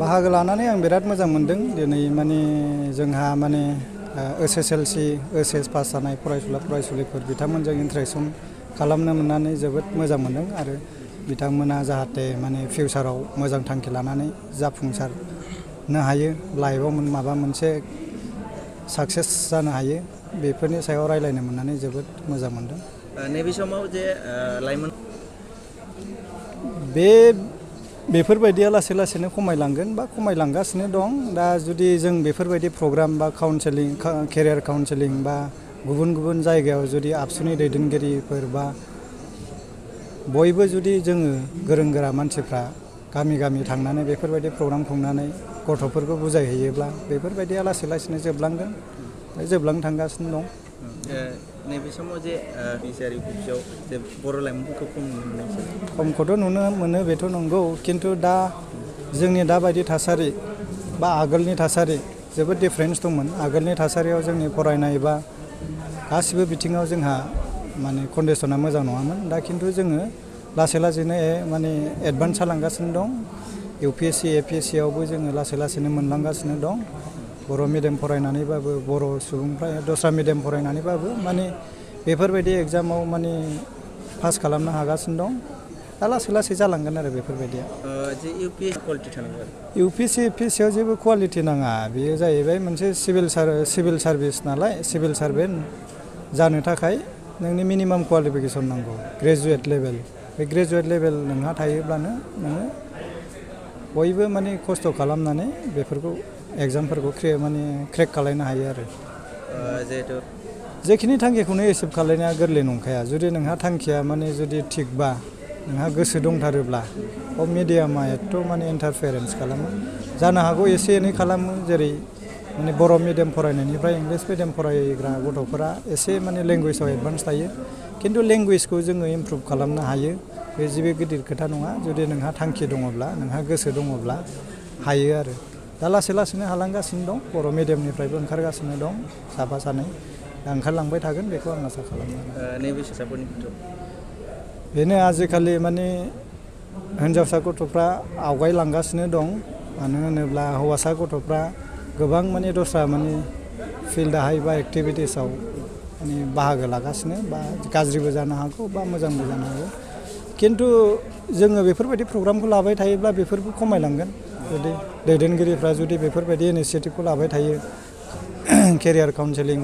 बाहागो लानानै आं बिराद मोजां मोनदों दिनै माने जोंहा माने SSLC OHS पास जानाय फरायसुलिफोर बिथांमोनजों इन्टारेक्सन खालामनो मोननानै जोबोद मोजां मोनदों आरो बिथांमोना जाहाथे माने फिउचाराव मोजां थांखि लानानै जाफुंसारनो हायो लाइफआव माबा मोनसे साक्सेस जानो हायो बेफोरनि सायाव रायलायनो मोननानै जोबोद मोजां मोनदों। नैबे समाव जे लाइमोन बेफोरबायदिया लासै लासैनो खमायलांगोन बा खमायलांगासिनो दं। दा जुदि जों बेफोरबायदि प्रग्राम बा काउन्सेलिं केरियार काउन्सेलिं बा गुबुन गुबुन जायगायाव जुदि आबसुनि दैदेनगिरिफोर बा बयबो जुदि जोङो गोरों गोरा मानसिफ्रा गामि गामि थांनानै बेफोरबायदि प्रग्राम खुंनानै गथ'फोरखौ बुजायहैयोब्ला बेफोरबायदिया लासै लासैनो जोबलांगोन जोबलांनो थांगासिनो दं। नैबे समाव जे नार्जारि कलेजाव जे बर' लाइमोनफोरखौ खम नुनो मोनो खमखौथ' नुनो मोनो बेथ' नंगौ खिन्थु दा जोंनि दाबायदि थासारि बा आगोलनि थासारि जोबोद डिफारेन्स दंमोन। आगोलनि थासारियाव जोंनि फरायनाय बा गासिबो बिथिङाव जोंहा माने कन्डिसना मोजां नङामोन। दा खिन्थु जोङो लासै लासैनो माने एडभान्स जालांगासिनो दं। UPSC APSC आवबो जोङो लासै लासैनो मोनलांगासिनो दं। बर' मिडियाम फरायनानैबाबो बर' सुबुंफ्रा दस्रा मिडियाम फरायनानैबाबो माने बेफोरबायदि एग्जामाव माने पास खालामनो हागासिनो दं। दा लासै लासै जालांगोन आरो बेफोरबायदिया। जे UPSC कुवालिटि थानांगौ UPSC APSC आव जेबो कुवालिटि नाङा। बेयो जाहैबाय मोनसे सिभिल सार्भिस नालाय सिभिल सार्भेन्ट जानो थाखाय नोंनि मिनिमाम क्वालिफिकेसन नांगौ ग्रेजुवेट लेभेल। बे ग्रेजुवेट लेभेल नोंहा थायोब्लानो नोङो बयबो माने खस्थ' खालामनानै बेफोरखौ एग्जामफोरखौ क्रेक खालायनो हायो आरो जिहेतु जेखिनि थांखिखौनो एचिभ खालायनाया गोरलै नंखाया। जुदि नोंहा थांखिया माने जुदि थिगबा नोंहा गोसो दंथारोब्ला मिडियामा एथ' माने इन्टारफेरेन्स खालामो जानो हागौ एसे एनै खालामो। जेरै माने बर' मिडियाम फरायनायनिफ्राय इंलिस मिडियाम फरायग्रा गथ'फोरा एसे माने लेंगुवेजाव एडभान्स थायो खिन्थु लेंगुवेजखौ जोङो इमप्रुभ खालामनो हायो। बे जेबो गिदिर खोथा नङा। जुदि नोंहा थांखि दङब्ला नोंहा गोसो दङब्ला हायो आरो दा लासै लासैनो हालांगासिनो दं। बर' मिडियामनिफ्रायबो ओंखारगासिनो दं साफा सानै दा ओंखारलांबाय थागोन बेखौ आं आसा खालामो। नैबे फिसाफोरनि बेनो आजिखालि माने हिन्जावसा गथ'फ्रा आवगायलांगासिनो दं। मानो होनोब्ला हौवासा गथ'फ्रा गोबां माने दस्रा माने फिल्डआहाय बा एक्टिभिटिसाव माने बाहागो लागासिनो बा गाज्रिबो जानो हागौ बा मोजांबो जानो हागौ। खिन्थु जोङो बेफोरबायदि प्रग्रामखौ लाबाय थायोब्ला बेफोरबो खमायलांगोन। जुदि दैदेनगिरिफ्रा जुदि बेफोरबायदि इनिसियेटिभखौ लाबाय थायो केरियार काउन्सेलिं